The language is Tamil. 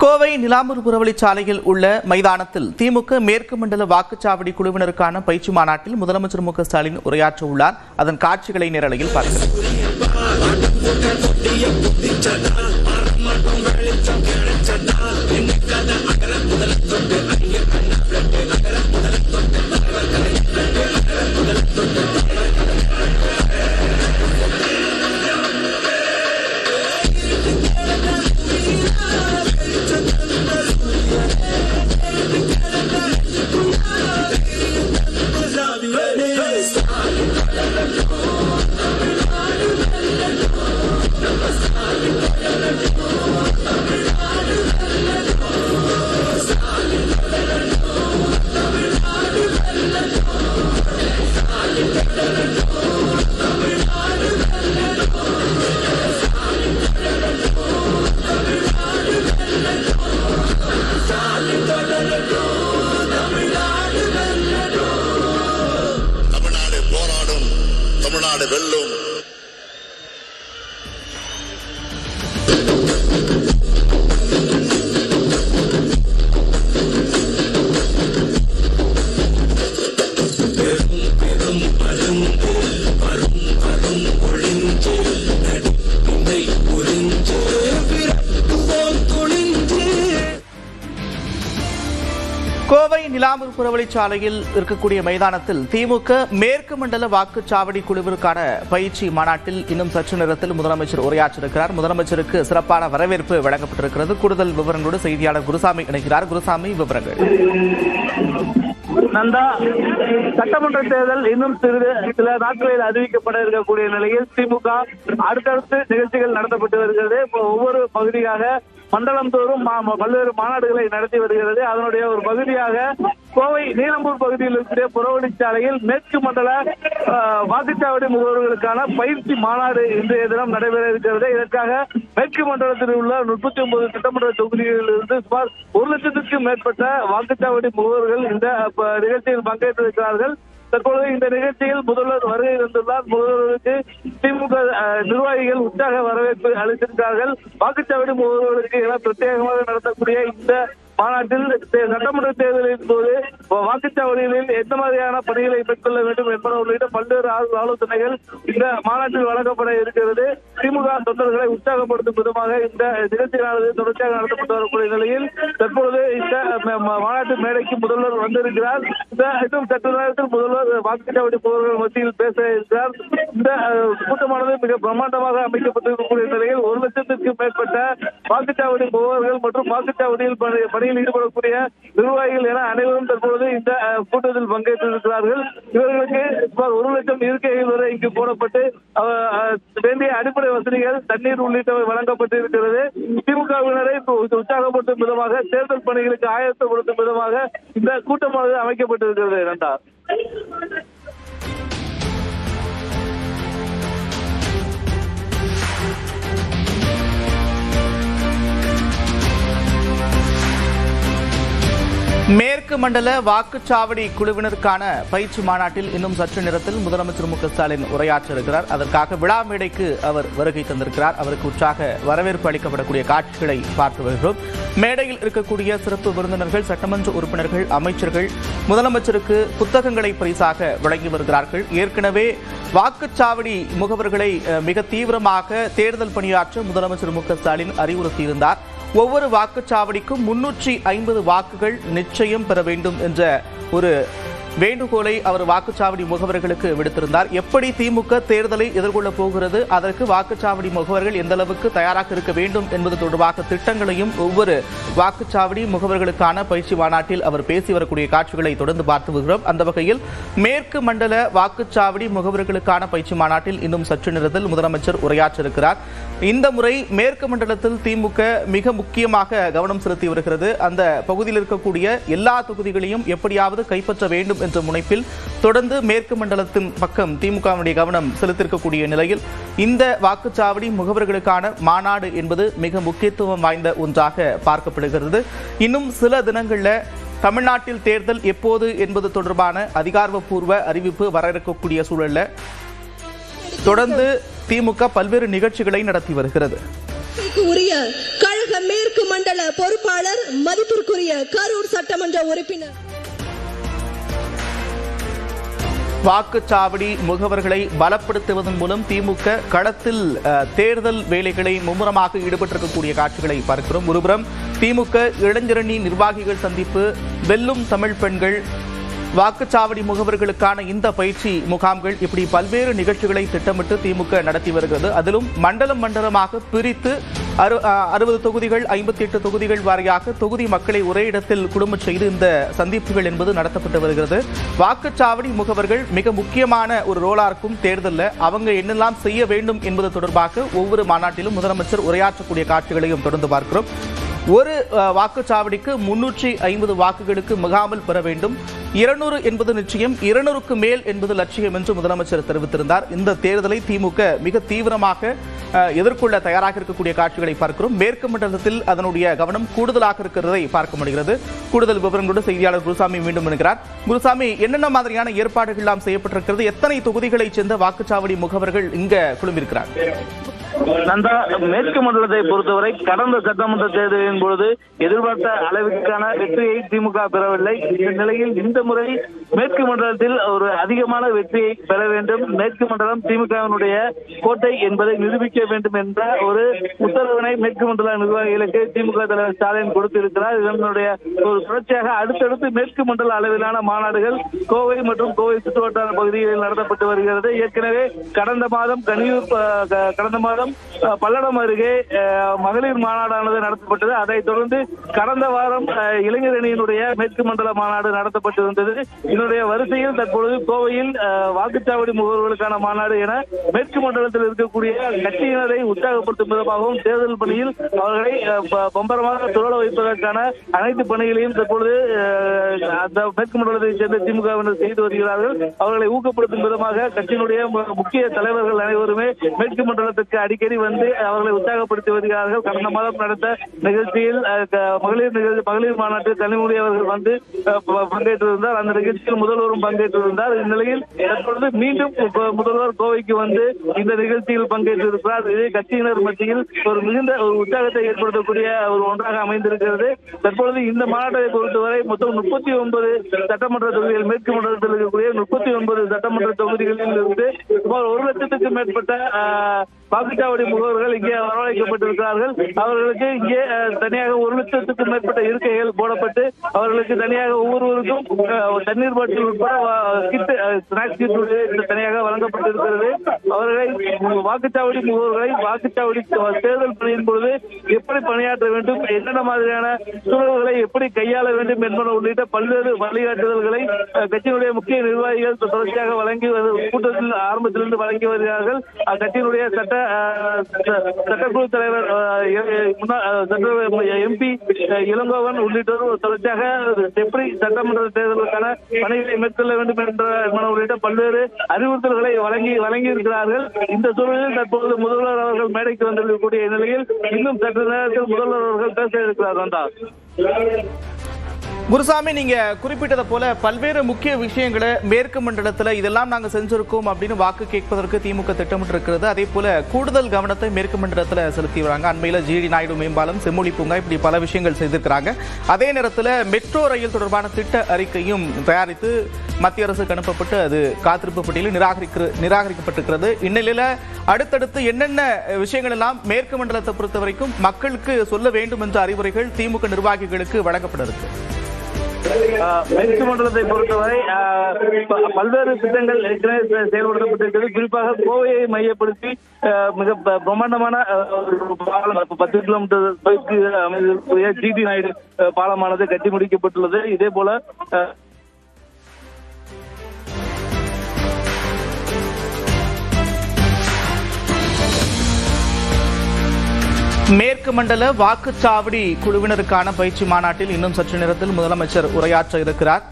கோவை நிலாம்பூர் புறவழிச்சாலையில் உள்ள மைதானத்தில் திமுக மேற்கு மண்டல வாக்குச்சாவடி குழுவினருக்கான பயிற்சி மாநாட்டில் முதலமைச்சர் மு க ஸ்டாலின் உரையாற்ற உள்ளார். அதன் காட்சிகளை நேரலையில் பார்க்கிறோம். தமிழ்நாடு வெல்லும். கோவை நிலாம்பூர் புறவழிச்சாலையில் இருக்கக்கூடிய மைதானத்தில் திமுக மேற்கு மண்டல வாக்குச்சாவடி குழுவிற்கான பயிற்சி மாநாட்டில் இன்னும் சற்று நேரத்தில் முதலமைச்சர் உரையாற்றிருக்கிறார். முதலமைச்சருக்கு சிறப்பான வரவேற்பு வழங்கப்பட்டிருக்கிறது. கூடுதல் விவரங்களோடு செய்தியாளர் குருசாமி இணைகிறார். குருசாமி, விவரங்கள். நந்தா, சட்டமன்ற தேர்தல் இன்னும் சில நாட்களில் அறிவிக்கப்பட இருக்கக்கூடிய நிலையில் திமுக அடுத்தடுத்து நிகழ்ச்சிகள் நடத்தப்பட்டு வருகிறது. ஒவ்வொரு பகுதியாக மண்டலம் தோறும் பல்வேறு மாநாடுகளை நடத்தி வருகிறது. அதனுடைய ஒரு பகுதியாக கோவை நீலம்பூர் பகுதியில் இருக்கிற புறவழிச்சாலையில் மேற்கு மண்டல வாக்குச்சாவடி முகவர்களுக்கான பயிற்சி மாநாடு இன்றைய தினம் நடைபெற இருக்கிறது. இதற்காக மேற்கு மண்டலத்தில் உள்ள 39 சட்டமன்ற தொகுதிகளில் இருந்து சுமார் 1 லட்சத்திற்கும் மேற்பட்ட வாக்குச்சாவடி முகவர்கள் இந்த நிகழ்ச்சியில் பங்கேற்றிருக்கிறார்கள். தற்பொழுது இந்த நிகழ்ச்சியில் முதல்வர் வருகை தந்துள்ளார். முதல்வருக்கு திமுக நிர்வாகிகள் உற்சாக வரவேற்பு அளித்திருக்கிறார்கள். வாக்குச்சாவடி முகவர்களுக்கு என பிரத்யேகமாக நடத்தக்கூடிய இந்த மாநாட்டில் சட்டமன்ற தேர்தலின் போது வாக்குச்சாவடிகளில் எந்த மாதிரியான பணிகளை மேற்கொள்ள வேண்டும் என்பன உள்ளிட்ட பல்வேறு ஆலோசனைகள் இந்த மாநாட்டில் வழங்கப்பட இருக்கிறது. திமுக தொண்டர்களை உற்சாகப்படுத்தும் விதமாக இந்த நிகழ்ச்சியானது தொடர்ச்சியாக நடத்தப்பட்டு வரக்கூடிய நிலையில் தற்பொழுது இந்த மாநாட்டு மேடைக்கு முதல்வர் வந்திருக்கிறார். இன்னும் சற்று நேரத்தில் முதல்வர் வாக்குச்சாவடி முகவர்கள் மத்தியில் பேச இருக்கிறார். இந்த கூட்டமானது மிக பிரம்மாண்டமாக அமைக்கப்பட்டிருக்கக்கூடிய நிலையில் 1 லட்சத்திற்கும் மேற்பட்ட வாக்குச்சாவடி முகவர்கள் மற்றும் வாக்குச்சாவடியில் பணியில் ஈடுபடக்கூடிய நிர்வாகிகள் என அனைவரும் தற்பொழுது இந்த கூட்டத்தில் பங்கேற்றிருக்கிறார்கள். இவர்களுக்கு சுமார் 1 லட்சம் இருக்கைகள் வரை இங்கு போடப்பட்டு வேண்டிய அடிப்படை வசதிகள், தண்ணீர் உள்ளிட்டவை வழங்கப்பட்டிருக்கிறது. திமுகவினரை உற்சாகப்படுத்தும் விதமாக, தேர்தல் பணிகளுக்கு ஆயத்தப்படுத்தும் விதமாக இந்த கூட்டமானது அமைக்கப்பட்டிருக்கிறது. நன்றா. மேற்கு மண்டல வாக்குச்சாவடி குழுவினருக்கான பயிற்சி மாநாட்டில் இன்னும் சற்று நேரத்தில் முதலமைச்சர் மு க ஸ்டாலின் உரையாற்ற இருக்கிறார். அதற்காக விழா மேடைக்கு அவர் வருகை தந்திருக்கிறார். அவருக்கு உற்சாக வரவேற்பு அளிக்கப்படக்கூடிய காட்சிகளை பார்த்து வருகிறோம். மேடையில் இருக்கக்கூடிய சிறப்பு விருந்தினர்கள், சட்டமன்ற உறுப்பினர்கள், அமைச்சர்கள் முதலமைச்சருக்கு புத்தகங்களை பரிசாக வழங்கி வருகிறார்கள். ஏற்கனவே வாக்குச்சாவடி முகவர்களை மிக தீவிரமாக தேர்தல் பணியாற்ற முதலமைச்சர் மு க ஸ்டாலின் அறிவுறுத்தியிருந்தார். ஒவ்வொரு வாக்குச்சாவடிக்கும் 350 வாக்குகள் நிச்சயம் பெற வேண்டும் என்ற ஒரு வேண்டுகோளை அவர் வாக்குச்சாவடி முகவர்களுக்கு விடுத்திருந்தார். எப்படி திமுக தேர்தலை எதிர்கொள்ளப் போகிறது, அதற்கு வாக்குச்சாவடி முகவர்கள் எந்த அளவுக்கு தயாராக இருக்க வேண்டும் என்பது தொடர்பாக திட்டங்களையும் ஒவ்வொரு வாக்குச்சாவடி முகவர்களுக்கான பயிற்சி மாநாட்டில் அவர் பேசி வரக்கூடிய காட்சிகளை தொடர்ந்து பார்த்து வருகிறோம். அந்த வகையில் மேற்கு மண்டல வாக்குச்சாவடி முகவர்களுக்கான பயிற்சி மாநாட்டில் இன்னும் சற்று நேரத்தில் முதலமைச்சர் உரையாற்ற இருக்கிறார். இந்த முறை மேற்கு மண்டலத்தில் திமுக மிக முக்கியமாக கவனம் செலுத்தி வருகிறது. அந்த பகுதியில் இருக்கக்கூடிய எல்லா தொகுதிகளையும் எப்படியாவது கைப்பற்ற வேண்டும் என்ற முனைப்பில் தொடர்ந்து மேற்கு மண்டலத்தின் பக்கம் திமுகவுடைய கவனம் செலுத்தியிருக்கக்கூடிய நிலையில் இந்த வாக்குச்சாவடி முகவர்களுக்கான மாநாடு என்பது மிக முக்கியத்துவம் வாய்ந்த ஒன்றாக பார்க்கப்படுகிறது. இன்னும் சில தினங்களில் தமிழ்நாட்டில் தேர்தல் எப்போது என்பது தொடர்பான அதிகாரப்பூர்வ அறிவிப்பு வர இருக்கக்கூடிய சூழல்ல தொடர்ந்து திமுக பல்வேறு நிகழ்ச்சிகளை நடத்தி வருகிறது. உரிய கழக மேற்கு மண்டல பொறுப்பாளர் மதிப்பிற்குரிய கரூர் சட்டமன்ற உறுப்பினர். வாக்குச்சாவடி முகவர்களை பலப்படுத்துவதன் மூலம் திமுக களத்தில் தேர்தல் வேலைகளை மும்முரமாக ஈடுபட்டிருக்கக்கூடிய காட்சிகளை பார்க்கிறோம். ஒருபுறம் திமுக இளைஞரணி நிர்வாகிகள் சந்திப்பு, வெல்லும் தமிழ் பெண்கள், வாக்குச்சாவடி முகவர்களுக்கான இந்த பயிற்சி முகாம்கள், இப்படி பல்வேறு நிகழ்ச்சிகளை திட்டமிட்டு திமுக நடத்தி வருகிறது. அதிலும் மண்டலம் மண்டலமாக பிரித்து 60 தொகுதிகள் 58 தொகுதிகள் வாரியாக தொகுதி மக்களை ஒரே இடத்தில் குழுமச் செய்து இந்த சந்திப்புகள் என்பது நடத்தப்பட்டு வருகிறது. வாக்குச்சாவடி முகவர்கள் மிக முக்கியமான ஒரு ரோலா இருக்கும் தேர்தலில். அவங்க என்னெல்லாம் செய்ய வேண்டும் என்பது தொடர்பாக ஒவ்வொரு மாநாட்டிலும் முதலமைச்சர் உரையாற்றக்கூடிய காட்சிகளையும் தொடர்ந்து பார்க்கிறோம். ஒரு வாக்குச்சாவடிக்கு 350 வாக்குகளுக்கு மிகாமல் பெற வேண்டும். 200 என்பது நிச்சயம், 200க்கு மேல் என்பது லட்சியம் என்று முதலமைச்சர் தெரிவித்திருந்தார். இந்த தேர்தலை திமுக மிக தீவிரமாக எதிர்கொள்ள தயாராக இருக்கக்கூடிய காட்சிகளை பார்க்கிறோம். மேற்கு மண்டலத்தில் அதனுடைய கவனம் கூடுதலாக இருக்கிறதை பார்க்க முடிகிறது. கூடுதல் விவரங்களோடு செய்தியாளர் குருசாமி மீண்டும் வருகிறார். குருசாமி, என்னென்ன மாதிரியான ஏற்பாடுகள் எல்லாம் செய்யப்பட்டிருக்கிறது? எத்தனை தொகுதிகளைச் சேர்ந்த வாக்குச்சாவடி முகவர்கள் இங்க குழுமிருக்கிறார்? நந்தா, மேற்கு மண்டலத்தை பொறுத்தவரை கடந்த சட்டமன்ற தேர்தலின் பொழுது எதிர்பார்த்த அளவிற்கான வெற்றியை திமுக பெறவில்லை. இந்த நிலையில் இந்த முறை மேற்கு மண்டலத்தில் ஒரு அதிகமான வெற்றியை பெற வேண்டும், மேற்கு மண்டலம் திமுகவினுடைய கோட்டை என்பதை நிரூபிக்க வேண்டும் என்ற ஒரு உத்தரவினை மேற்கு மண்டல நிர்வாகிகளுக்கு திமுக தலைவர் ஸ்டாலின் கொடுத்திருக்கிறார். இதனுடைய ஒரு தொடர்ச்சியாக அடுத்தடுத்து மேற்கு மண்டல அளவிலான மாநாடுகள் கோவை மற்றும் கோவை சுற்றுவட்டார பகுதிகளில் நடத்தப்பட்டு வருகிறது. ஏற்கனவே கடந்த மாதம் பல்லடம் அருகே மகளிர் மாநாடானது நடத்தப்பட்டது. அதைத் தொடர்ந்து கடந்த வாரம் இளைஞர் அணியினுடைய மேற்கு மண்டல மாநாடு நடத்தப்பட்டு வந்தது. இதனுடைய வரிசையில் தற்பொழுது கோவையில் வாக்குச்சாவடி முகவர்களுக்கான மாநாடு என மேற்கு மண்டலத்தில் இருக்கக்கூடிய கட்சியினரை உற்சாகப்படுத்தும் விதமாகவும் தேர்தல் பணியில் அவர்களை பம்பரமாக சுழல வைப்பதற்கான அனைத்து பணிகளையும் தற்பொழுது அந்த மேற்கு மண்டலத்தைச் சேர்ந்த திமுகவினர் செய்து வருகிறார்கள். அவர்களை ஊக்கப்படுத்தும் விதமாக கட்சியினுடைய முக்கிய தலைவர்கள் அனைவருமே மேற்கு மண்டலத்திற்கு அடிக்கடி வந்து அவர்களை உற்சாகப்படுத்தி வருகிறார்கள். கடந்த மாதம் நடந்த நிகழ்ச்சியில் மகளிர் மாநாட்டில் கனிமொழி அவர்கள் வந்து பங்கேற்றிருந்தார். அந்த நிகழ்ச்சியில் முதல்வரும் பங்கேற்றிருந்தார். இந்நிலையில் தற்பொழுது மீண்டும் முதல்வர் கோவைக்கு வந்து இந்த நிகழ்ச்சியில் பங்கேற்றிருக்கிறார். இது கட்சியினர் மத்தியில் ஒரு மிகுந்த ஒரு உற்சாகத்தை ஏற்படுத்தக்கூடிய ஒரு ஒன்றாக அமைந்திருக்கிறது. தற்பொழுது இந்த மாநாட்டை பொறுத்தவரை மொத்தம் 39 சட்டமன்ற தொகுதிகள், மேற்கு மண்டலத்தில் இருக்கக்கூடிய 39 சட்டமன்ற தொகுதிகளில் இருந்து சுமார் 1 லட்சத்துக்கும் மேற்பட்ட வாக்குச்சாவடி முகவர்கள் இங்கே வரவழைக்கப்பட்டிருக்கிறார்கள். அவர்களுக்கு இங்கே தனியாக 1 லட்சத்துக்கும் மேற்பட்ட இருக்கைகள் போடப்பட்டு அவர்களுக்கு தனியாக ஒவ்வொருவருக்கும் தண்ணீர் பாட்டில் உட்பட ஸ்நாக்ஸ் கிட் தனியாக வழங்கப்பட்டிருக்கிறது. அவர்களை வாக்குச்சாவடி முகவர்களை வாக்குச்சாவடி தேர்தல் பணியின் பொழுது எப்படி பணியாற்ற வேண்டும், என்னென்ன மாதிரியான சூழல்களை எப்படி கையாள வேண்டும் என்பன உள்ளிட்ட பல்வேறு வழிகாட்டுதல்களை கட்சியினுடைய முக்கிய நிர்வாகிகள் தொடர்ச்சியாக வழங்கி கூட்டத்தில் ஆரம்பத்திலிருந்து வழங்கி வருகிறார்கள். கட்சியினுடைய சட்டக்குழு தலைவர் MP இளங்கோவன் உள்ளிட்டோர் தொடர்ச்சியாக எப்படி சட்டமன்ற தேர்தலுக்கான பணிகளை மேற்கொள்ள வேண்டும் என்ற உள்ளிட்ட பல்வேறு அறிவுறுத்தல்களை வழங்கி இருக்கிறார்கள். இந்த சூழலில் தற்போது முதல்வர் அவர்கள் மேடைக்கு வந்திருக்கக்கூடிய நிலையில் இன்னும் சற்று நேரத்தில் முதல்வர் அவர்கள் பேச இருக்கிறார். குருசாமி, நீங்க குறிப்பிட்டதை போல பல்வேறு முக்கிய விஷயங்களை மேற்கு மண்டலத்தில் இதெல்லாம் நாங்கள் செஞ்சிருக்கோம் அப்படின்னு வாக்கு கேட்பதற்கு திமுக திட்டமிட்டு இருக்கிறது. அதே போல கூடுதல் கவனத்தை மேற்கு மண்டலத்தில் செலுத்தி வராங்க. அண்மையில் GD நாயுடு மேம்பாலம், செம்மொழி பூங்கா, இப்படி பல விஷயங்கள் செய்திருக்கிறாங்க. அதே நேரத்தில் மெட்ரோ ரயில் தொடர்பான திட்ட அறிக்கையும் தயாரித்து மத்திய அரசுக்கு அனுப்பப்பட்டு அது காத்திருப்பு பட்டியலில் நிராகரிக்கப்பட்டிருக்கிறது. இந்நிலையில் அடுத்தடுத்து என்னென்ன விஷயங்கள் எல்லாம் மேற்கு மண்டலத்தை பொறுத்த வரைக்கும் மக்களுக்கு சொல்ல வேண்டும் என்ற அறிவுரைகள் திமுக நிர்வாகிகளுக்கு வழங்கப்பட இருக்கு? மேற்கு மண்டலத்தை பொறுத்தவரை பல்வேறு திட்டங்கள் ஏற்கனவே செயல்படுத்தப்பட்டிருக்கிறது. குறிப்பாக கோவையை மையப்படுத்தி மிக பிரம்மாண்டமான 10 கிலோமீட்டர் அமைந்திருக்கக்கூடிய GD நாயுடு பாலமானது கட்டி முடிக்கப்பட்டுள்ளது. இதே போல மேற்கு மண்டல வாக்குச்சாவடி குழுவினருக்கான பயிற்சி மாநாட்டில் இன்னும் சற்று நேரத்தில் முதலமைச்சர் உரையாற்ற இருக்கிறார்.